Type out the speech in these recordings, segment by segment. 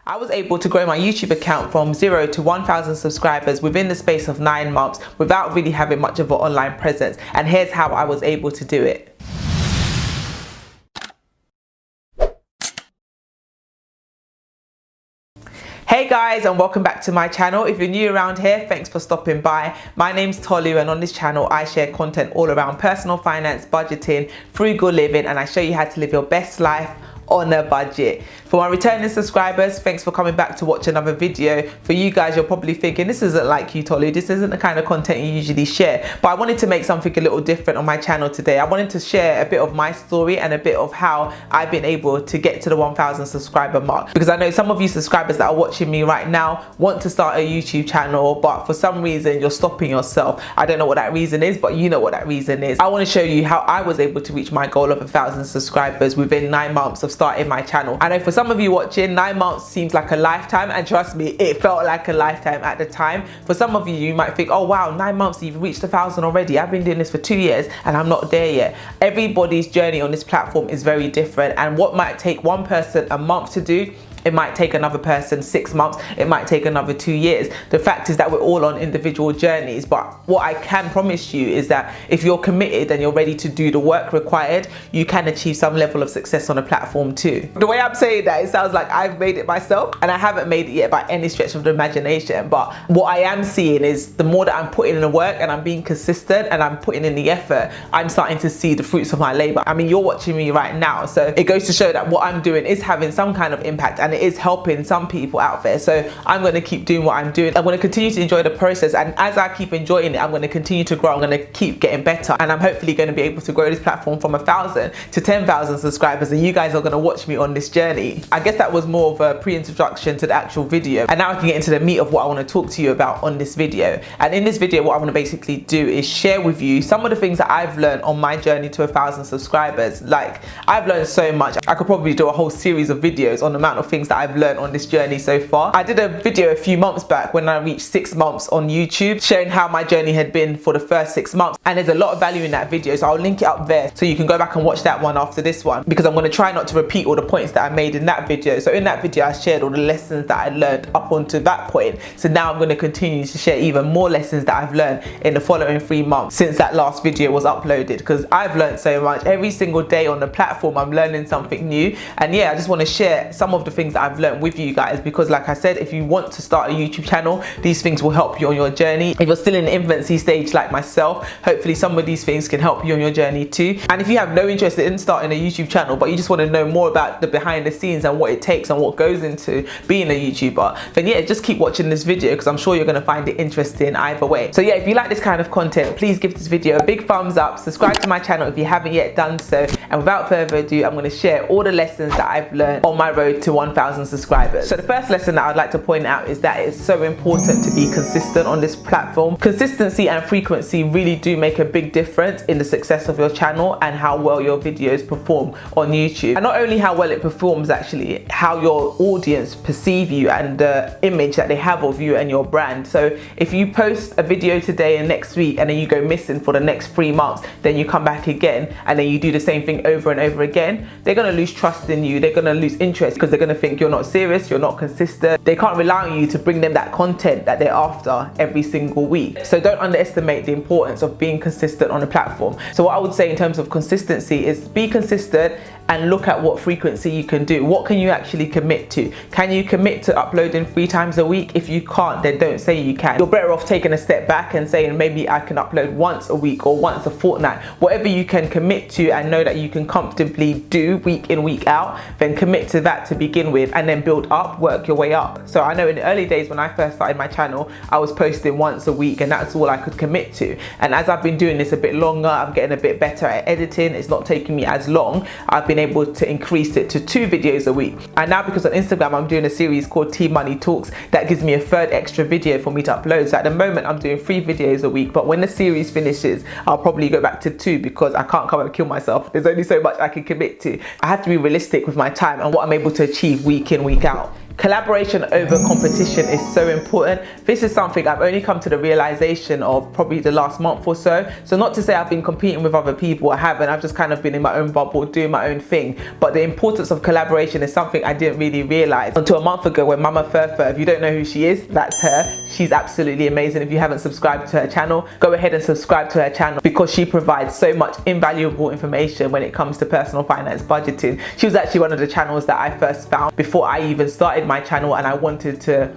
I was able to grow my YouTube account from 0 to 1,000 subscribers within the space of 9 months without really having much of an online presence. And here's how I was able to do it. Hey guys, and welcome back to my channel. If you're new around here, thanks for stopping by. My name's Tolu, and on this channel I share content all around personal finance, budgeting, frugal living, and I show you how to live your best life on a budget. For my returning subscribers, thanks for coming back to watch another video. For you guys, you're probably thinking, this isn't like you, Tolu, this isn't the kind of content you usually share. But I wanted to make something a little different on my channel today. I wanted to share a bit of my story and a bit of how I've been able to get to the 1,000 subscriber mark. Because I know some of you subscribers that are watching me right now want to start a YouTube channel, but for some reason you're stopping yourself. I don't know what that reason is, but you know what that reason is. I want to show you how I was able to reach my goal of 1,000 subscribers within 9 months of starting my channel. I know for some of you watching, 9 months seems like a lifetime, and trust me, it felt like a lifetime at the time. For some of you, you might think, oh wow, 9 months, you've reached 1,000 already. I've been doing this for 2 years and I'm not there yet. Everybody's journey on this platform is very different, and what might take one person a month to do, it might take another person 6 months, it might take another 2 years. The fact is that we're all on individual journeys, but what I can promise you is that if you're committed and you're ready to do the work required, you can achieve some level of success on a platform too. The way I'm saying that, it sounds like I've made it myself, and I haven't made it yet by any stretch of the imagination, but what I am seeing is the more that I'm putting in the work and I'm being consistent and I'm putting in the effort, I'm starting to see the fruits of my labor. I mean, you're watching me right now, so it goes to show that what I'm doing is having some kind of impact, and it is helping some people out there. So I'm going to keep doing what I'm doing. I'm going to continue to enjoy the process, and as I keep enjoying it, I'm going to continue to grow. I'm going to keep getting better, and I'm hopefully going to be able to grow this platform from 1,000 to 10,000 subscribers, and you guys are going to watch me on this journey. I guess that was more of a pre-introduction to the actual video, and now I can get into the meat of what I want to talk to you about on this video. And in this video, what I want to basically do is share with you some of the things that I've learned on my journey to 1,000 subscribers. Like, I've learned so much. I could probably do a whole series of videos on the amount of things that I've learned on this journey so far. I did a video a few months back when I reached 6 months on YouTube, sharing how my journey had been for the first 6 months, and there's a lot of value in that video, so I'll link it up there so you can go back and watch that one after this one, because I'm going to try not to repeat all the points that I made in that video. So in that video I shared all the lessons that I learned up until that point, so now I'm going to continue to share even more lessons that I've learned in the following 3 months since that last video was uploaded, because I've learned so much. Every single day on the platform I'm learning something new, and yeah, I just want to share some of the things that I've learned with you guys, because like I said, if you want to start a YouTube channel, these things will help you on your journey. If you're still in the infancy stage like myself, hopefully some of these things can help you on your journey too. And if you have no interest in starting a YouTube channel, but you just want to know more about the behind the scenes and what it takes and what goes into being a YouTuber, then yeah, just keep watching this video, because I'm sure you're going to find it interesting either way. So yeah, if you like this kind of content, please give this video a big thumbs up, subscribe to my channel if you haven't yet done so, and without further ado, I'm going to share all the lessons that I've learned on my road to 1,000 subscribers. So the first lesson that I'd like to point out is that it's so important to be consistent on this platform. Consistency and frequency really do make a big difference in the success of your channel and how well your videos perform on YouTube. And not only how well it performs, actually, how your audience perceive you and the image that they have of you and your brand. So if you post a video today and next week and then you go missing for the next 3 months, then you come back again and then you do the same thing over and over again, they're going to lose trust in you. They're going to lose interest, because they're going to think you're not serious, you're not consistent. They can't rely on you to bring them that content that they're after every single week. So don't underestimate the importance of being consistent on a platform. So what I would say in terms of consistency is be consistent and look at what frequency you can do. What can you actually commit to? Can you commit to uploading 3 times a week? If you can't, then don't say you can. You're better off taking a step back and saying, maybe I can upload once a week or once a fortnight. Whatever you can commit to and know that you can comfortably do week in, week out, then commit to that to begin with, and then build up, work your way up. So I know in the early days when I first started my channel, I was posting once a week, and that's all I could commit to. And as I've been doing this a bit longer, I'm getting a bit better at editing. It's not taking me as long. I've been able to increase it to 2 videos a week. And now, because on Instagram I'm doing a series called Tea Money Talks, that gives me a 3rd extra video for me to upload. So at the moment I'm doing 3 videos a week, but when the series finishes I'll probably go back to 2, because I can't come and kill myself. There's only so much I can commit to. I have to be realistic with my time and what I'm able to achieve week in, week out. Collaboration over competition is so important. This is something I've only come to the realization of probably the last month or so. So not to say I've been competing with other people, I haven't. I've just kind of been in my own bubble, doing my own thing. But the importance of collaboration is something I didn't really realize until a month ago when Mama Furfur, if you don't know who she is, that's her. She's absolutely amazing. If you haven't subscribed to her channel, go ahead and subscribe to her channel because she provides so much invaluable information when it comes to personal finance budgeting. She was actually one of the channels that I first found before I even started my channel and I wanted to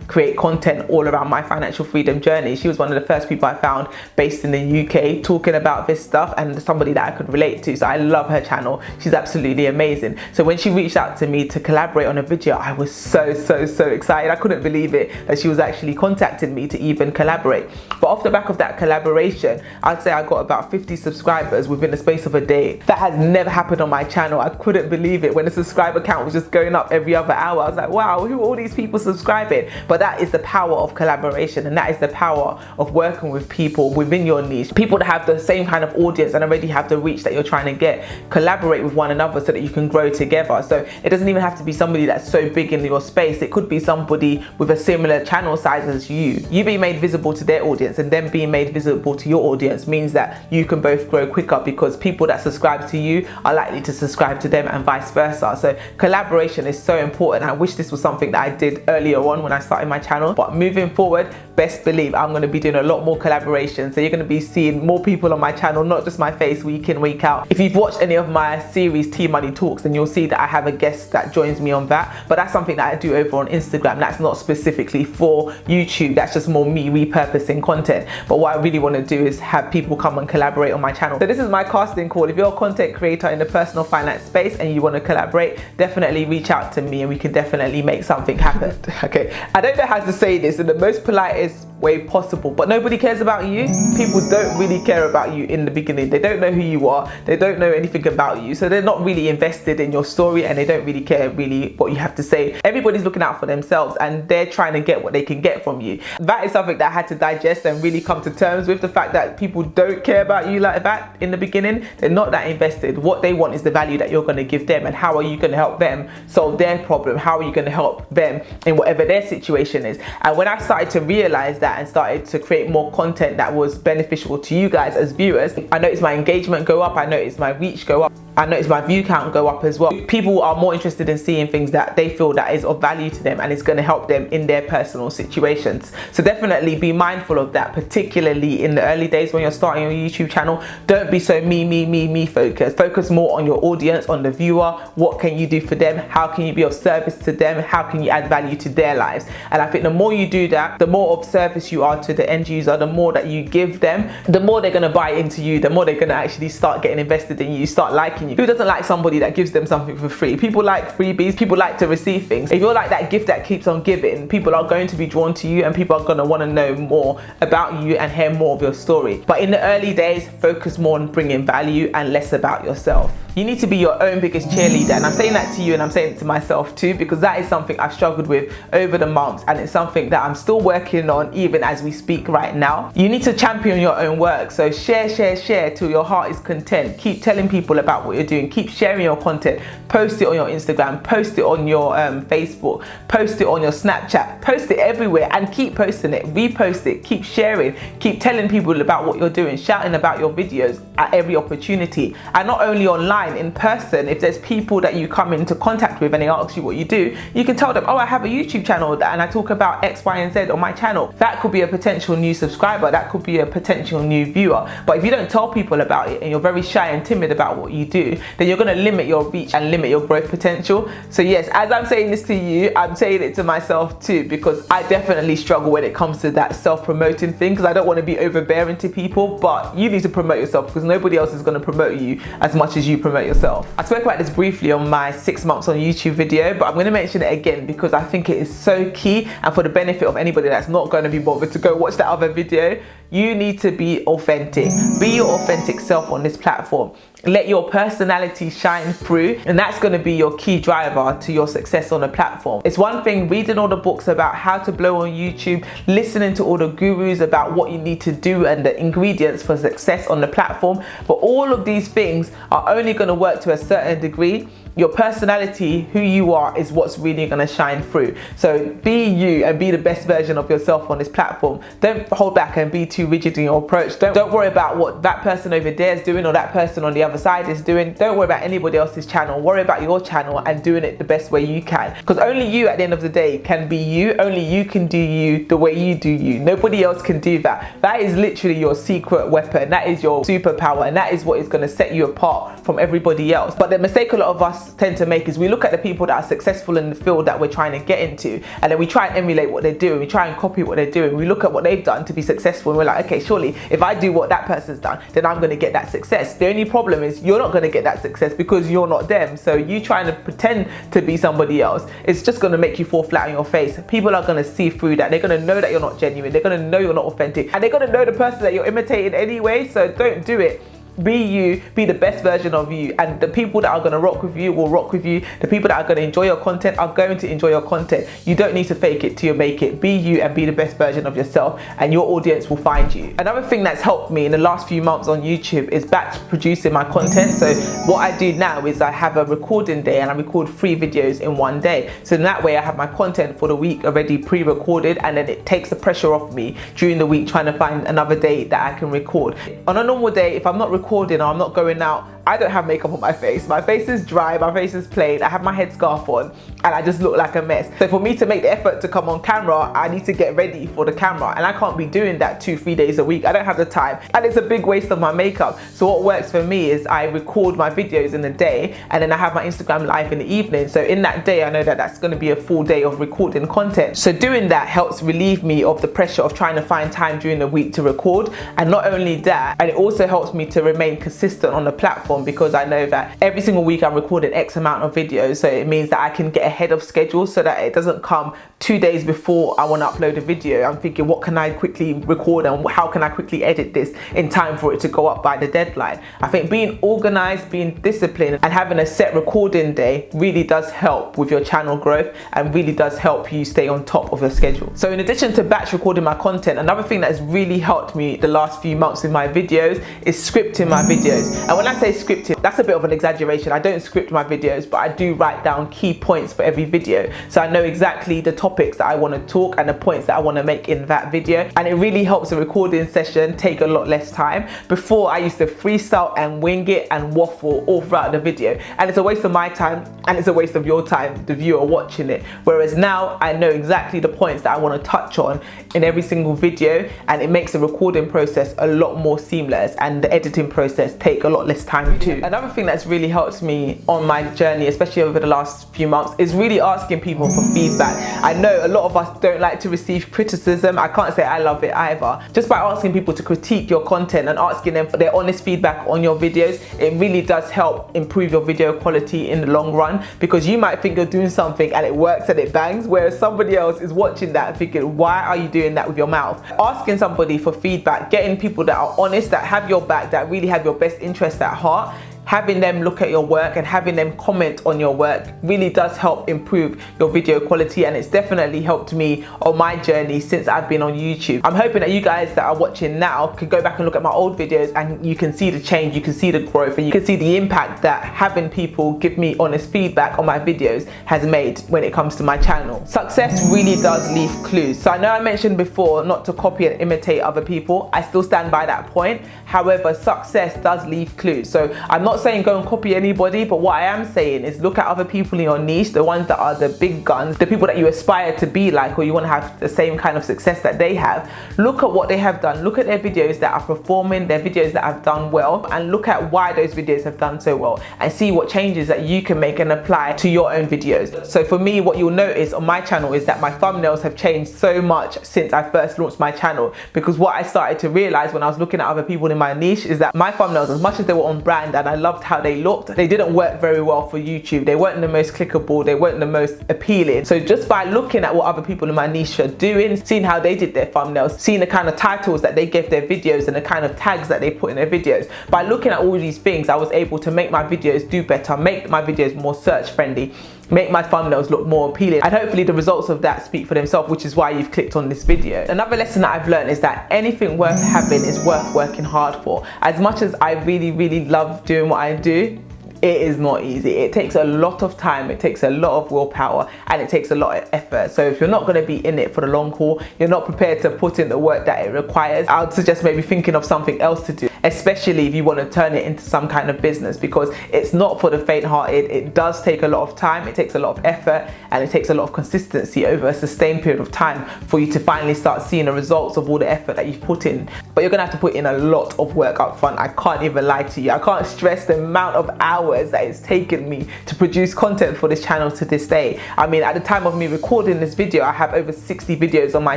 create content all around my financial freedom journey. She was one of the first people I found based in the UK talking about this stuff, and somebody that I could relate to. So I love her channel. She's absolutely amazing. So when she reached out to me to collaborate on a video, I was so excited. I couldn't believe it that she was actually contacting me to even collaborate. But off the back of that collaboration, I'd say I got about 50 subscribers within the space of a day. That has never happened on my channel. I couldn't believe it when the subscriber count was just going up every other hour. I was like, wow, who are all these people subscribing? But that is the power of collaboration, and that is the power of working with people within your niche, people that have the same kind of audience and already have the reach that you're trying to get. Collaborate with one another so that you can grow together. So it doesn't even have to be somebody that's so big in your space. It could be somebody with a similar channel size as you. You being made visible to their audience and them being made visible to your audience means that you can both grow quicker, because people that subscribe to you are likely to subscribe to them and vice versa. So collaboration is so important. I wish this was something that I did earlier on when I started my channel, but moving forward, best believe I'm going to be doing a lot more collaboration. So you're going to be seeing more people on my channel, not just my face week in, week out. If you've watched any of my series Tea Money Talks, then you'll see that I have a guest that joins me on that. But that's something that I do over on Instagram. That's not specifically for YouTube. That's just more me repurposing content. But what I really want to do is have people come and collaborate on my channel. So this is my casting call. If you're a content creator in the personal finance space and you want to collaborate, definitely reach out to me and we can definitely make something happen. Okay, I don't know how to say this in the most politest way possible, but nobody cares about you. People don't really care about you in the beginning. They don't know who you are. They don't know anything about you. So they're not really invested in your story and they don't really care really what you have to say. Everybody's looking out for themselves and they're trying to get what they can get from you. That is something that I had to digest and really come to terms with, the fact that people don't care about you like that in the beginning. They're not that invested. What they want is the value that you're going to give them, and how are you going to help them solve their problem? How are you going to help them in whatever their situation is? And when I started to realize that and started to create more content that was beneficial to you guys as viewers, I noticed my engagement go up, I noticed my reach go up, I noticed my view count go up as well. People are more interested in seeing things that they feel that is of value to them and it's going to help them in their personal situations. So definitely be mindful of that, particularly in the early days when you're starting your YouTube channel. Don't be so me focused. Focus more on your audience, on the viewer. What can you do for them? How can you be of service to them? How can you add value to their lives? And I think the more you do that, the more of service you are to the end user, the more that you give them, the more they're going to buy into you, the more they're going to actually start getting invested in you, start liking you. Who doesn't like somebody that gives them something for free? People like freebies. People like to receive things. If you're like that gift that keeps on giving, people are going to be drawn to you and people are going to want to know more about you and hear more of your story. But in the early days, focus more on bringing value and less about yourself. You need to be your own biggest cheerleader, and I'm saying that to you and I'm saying it to myself too, because that is something I've struggled with over the months, and it's something that I'm still working on even as we speak right now. You need to champion your own work. So share till your heart is content. Keep telling people about what you're doing. Keep sharing your content. Post it on your Instagram, post it on your Facebook, post it on your Snapchat, post it everywhere and keep posting it, repost it, keep sharing, keep telling people about what you're doing, shouting about your videos at every opportunity. And not only online, in person, if there's people that you come into contact with and they ask you what you do, you can tell them, oh, I have a YouTube channel and I talk about X, Y, and Z on my channel. That could be a potential new subscriber, that could be a potential new viewer. But if you don't tell people about it and you're very shy and timid about what you do, then you're going to limit your reach and limit your growth potential. So yes, as I'm saying this to you, I'm saying it to myself too, because I definitely struggle when it comes to that self-promoting thing, because I don't want to be overbearing to people. But you need to promote yourself, because nobody else is going to promote you as much as you promote yourself. I spoke about this briefly on my 6 months on YouTube video, but I'm going to mention it again because I think it is so key, and for the benefit of anybody that's not going to be bothered to go watch that other video, you need to be authentic. Be your authentic self on this platform. Let your personality shine through, and that's going to be your key driver to your success on the platform. It's one thing reading all the books about how to blow on YouTube, listening to all the gurus about what you need to do and the ingredients for success on the platform, but all of these things are only going to work to a certain degree your personality, who you are, is what's really going to shine through. So be you and be the best version of yourself on this platform. Don't hold back and be too rigid in your approach. Don't worry about what that person over there is doing or that person on the other side is doing. Don't worry about anybody else's channel. Worry about your channel and doing it the best way you can, because only you at the end of the day can be you. Only you can do you the way you do you. Nobody else can do that. That is literally your secret weapon. That is your superpower, and that is what is going to set you apart from everybody else. But the mistake a lot of us tend to make is we look at the people that are successful in the field that we're trying to get into, and then we try and emulate what they're doing. We try and copy what they're doing. We look at what they've done to be successful, and we're like, okay, surely if I do what that person's done, then I'm going to get that success. The only problem is you're not going to get that success because you're not them. So you trying to pretend to be somebody else, it's just going to make you fall flat on your face. People are going to see through that. They're going to know that you're not genuine. They're going to know you're not authentic, and they're going to know the person that you're imitating anyway. So don't do it. Be you, be the best version of you, and the people that are going to rock with you will rock with you. The people that are going to enjoy your content are going to enjoy your content. You don't need to fake it till you make it. Be you and be the best version of yourself, and your audience will find you. Another thing that's helped me in the last few months on YouTube is batch producing my content. So what I do now is I have a recording day and I record 3 videos in one day. So in that way I have my content for the week already pre-recorded, and then it takes the pressure off me during the week trying to find another day that I can record. On a normal day, if I'm not recording or I'm not going out, I don't have makeup on my face. My face is dry, my face is plain, I have my headscarf on, and I just look like a mess. So for me to make the effort to come on camera, I need to get ready for the camera, and I can't be doing that 2-3 days a week. I don't have the time, and it's a big waste of my makeup. So what works for me is I record my videos in the day, and then I have my Instagram live in the evening. So in that day, I know that that's going to be a full day of recording content. So doing that helps relieve me of the pressure of trying to find time during the week to record. And not only that, and it also helps me to remain consistent on the platform, because I know that every single week I'm recording X amount of videos. So it means that I can get ahead of schedule so that it doesn't come 2 days before I want to upload a video. I'm thinking, what can I quickly record and how can I quickly edit this in time for it to go up by the deadline? I think being organized, being disciplined, and having a set recording day really does help with your channel growth and really does help you stay on top of your schedule. So in addition to batch recording my content, another thing that has really helped me the last few months with my videos is scripting my videos. And when I say scripting, that's a bit of an exaggeration. I don't script my videos, but I do write down key points for every video. So I know exactly the topics that I want to talk and the points that I want to make in that video. And it really helps the recording session take a lot less time. Before, I used to freestyle and wing it and waffle all throughout the video. And it's a waste of my time and it's a waste of your time, the viewer watching it. Whereas now I know exactly the points that I want to touch on in every single video, and it makes the recording process a lot more seamless and the editing process take a lot less time too. Another thing that's really helped me on my journey, especially over the last few months, is really asking people for feedback. I know a lot of us don't like to receive criticism. I can't say I love it either. Just by asking people to critique your content and asking them for their honest feedback on your videos, it really does help improve your video quality in the long run, because you might think you're doing something and it works and it bangs, whereas somebody else is watching that thinking, why are you doing that with your mouth? Asking somebody for feedback, getting people that are honest, that have your back, that really have your best interest at heart, having them look at your work and having them comment on your work really does help improve your video quality, and it's definitely helped me on my journey since I've been on YouTube. I'm hoping that you guys that are watching now can go back and look at my old videos and you can see the change, you can see the growth, and you can see the impact that having people give me honest feedback on my videos has made when it comes to my channel. Success really does leave clues. So I know I mentioned before not to copy and imitate other people. I still stand by that point. However, success does leave clues. So I'm not saying go and copy anybody, but what I am saying is look at other people in your niche, the ones that are the big guns, the people that you aspire to be like, or you want to have the same kind of success that they have. Look at what they have done, look at their videos that are performing, their videos that have done well, and look at why those videos have done so well, and see what changes that you can make and apply to your own videos. So for me, what you'll notice on my channel is that my thumbnails have changed so much since I first launched my channel, because what I started to realize when I was looking at other people in my niche is that my thumbnails, as much as they were on brand and I loved how they looked, they didn't work very well for YouTube. They weren't the most clickable, they weren't the most appealing. So just by looking at what other people in my niche are doing, seeing how they did their thumbnails, seeing the kind of titles that they gave their videos and the kind of tags that they put in their videos, by looking at all these things, I was able to make my videos do better, make my videos more search friendly, make my thumbnails look more appealing, and hopefully the results of that speak for themselves, which is why you've clicked on this video. Another lesson that I've learned is that anything worth having is worth working hard for. As much as I really love doing what I do, it is not easy. It takes a lot of time, it takes a lot of willpower, and it takes a lot of effort. So if you're not going to be in it for the long haul, you're not prepared to put in the work that it requires, I would suggest maybe thinking of something else to do, especially if you want to turn it into some kind of business, because it's not for the faint-hearted. It does take a lot of time, it takes a lot of effort, and it takes a lot of consistency over a sustained period of time for you to finally start seeing the results of all the effort that you've put in. But you're gonna have to put in a lot of work up front. I can't even lie to you. I can't stress the amount of hours that it's taken me to produce content for this channel to this day. I mean, at the time of me recording this video, I have over 60 videos on my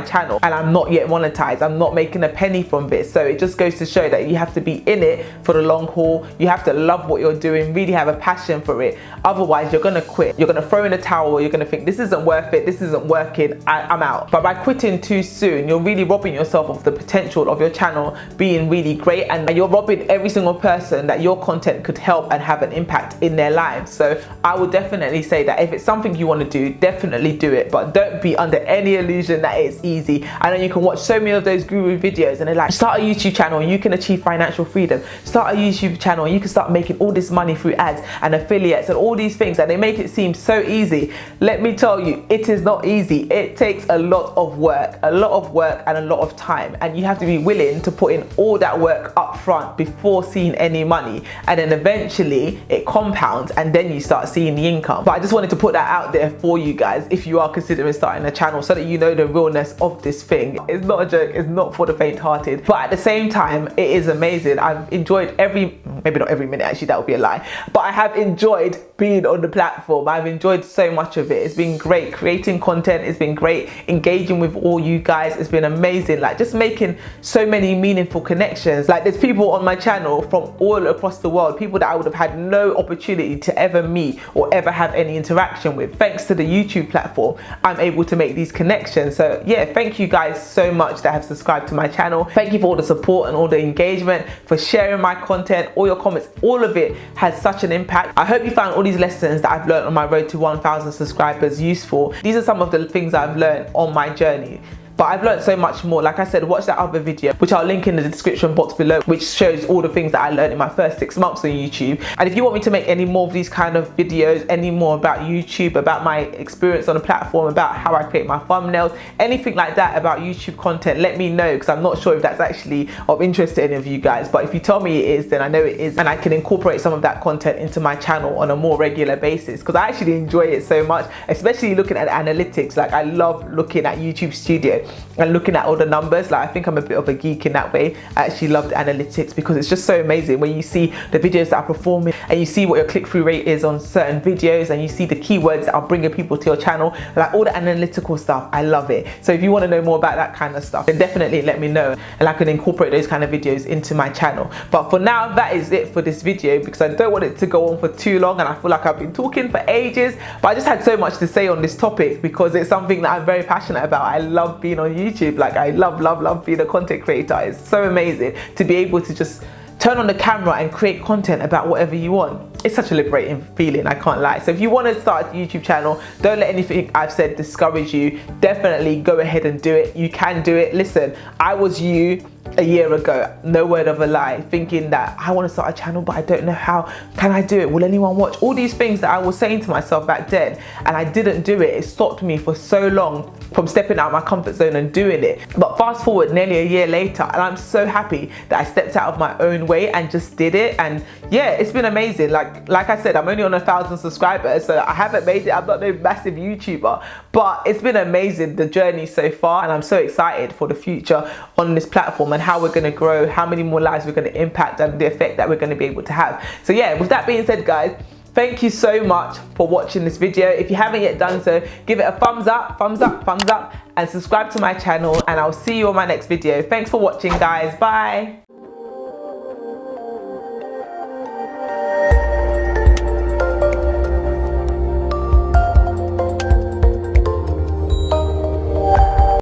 channel, and I'm not yet monetized. I'm not making a penny from this. So it just goes to show that you have to be in it for the long haul. You have to love what you're doing, really have a passion for it. Otherwise, you're gonna quit. You're gonna throw in a towel. You're gonna think, this isn't worth it, this isn't working, I'm out. But by quitting too soon, you're really robbing yourself of the potential of your channel being really great, and you're robbing every single person that your content could help and have an impact in their lives. So I would definitely say that if it's something you want to do, definitely do it, but don't be under any illusion that it's easy. I know you can watch so many of those guru videos and they're like, start a YouTube channel and you can achieve financial freedom, start a YouTube channel and you can start making all this money through ads and affiliates and all these things, and they make it seem so easy. Let me tell you, it is not easy. It takes a lot of work and a lot of time, and you have to be willing to put in all that work up front before seeing any money, and then eventually it compounds and then you start seeing the income. But I just wanted to put that out there for you guys if you are considering starting a channel, so that you know the realness of this thing. It's not a joke, it's not for the faint-hearted, but at the same time it is amazing. I've enjoyed maybe not every minute, actually that would be a lie, but I have enjoyed being on the platform. I've enjoyed so much of it. It's been great creating content, it's been great engaging with all you guys, it's been amazing, like just making so many meaningful connections. Like there's people on my channel from all across the world, people that I would have had no opportunity to ever meet or ever have any interaction with. Thanks to the YouTube platform, I'm able to make these connections. So yeah, thank you guys so much that have subscribed to my channel. Thank you for all the support and all the engagement, for sharing my content, all your comments, all of it has such an impact. I hope you found all these lessons that I've learned on my road to 1,000 subscribers useful. These are some of the things I've learned on my journey. But I've learned so much more. Like I said, watch that other video, which I'll link in the description box below, which shows all the things that I learned in my first 6 months on YouTube. And if you want me to make any more of these kind of videos, any more about YouTube, about my experience on the platform, about how I create my thumbnails, anything like that about YouTube content, let me know, because I'm not sure if that's actually of interest to any of you guys. But if you tell me it is, then I know it is, and I can incorporate some of that content into my channel on a more regular basis, because I actually enjoy it so much, especially looking at analytics. Like I love looking at YouTube Studio and looking at all the numbers. Like I think I'm a bit of a geek in that way. I actually love the analytics because it's just so amazing when you see the videos that are performing and you see what your click-through rate is on certain videos, and you see the keywords that are bringing people to your channel, like all the analytical stuff. I love it. So if you want to know more about that kind of stuff, then definitely let me know and I can incorporate those kind of videos into my channel. But for now, that is it for this video, because I don't want it to go on for too long and I feel like I've been talking for ages, but I just had so much to say on this topic because it's something that I'm very passionate about. I love being on YouTube. Like I love being a content creator. It's so amazing to be able to just turn on the camera and create content about whatever you want. It's such a liberating feeling, I can't lie. So if you want to start a YouTube channel, don't let anything I've said discourage you. Definitely go ahead and do it. You can do it. Listen, I was you a year ago, no word of a lie, thinking that I want to start a channel but I don't know how. Can I do it? Will anyone watch? All these things that I was saying to myself back then, and I didn't do it. It stopped me for so long from stepping out of my comfort zone and doing it. But fast forward nearly a year later, and I'm so happy that I stepped out of my own way and just did it. And yeah, it's been amazing. Like I said, I'm only on 1,000 subscribers, so I haven't made it. I'm not no massive YouTuber, but it's been amazing, the journey so far, and I'm so excited for the future on this platform and how we're going to grow, how many more lives we're going to impact, and the effect that we're going to be able to have. So yeah, with that being said, guys, thank you so much for watching this video. If you haven't yet done so, give it a thumbs up, and subscribe to my channel, and I'll see you on my next video. Thanks for watching, guys. Bye.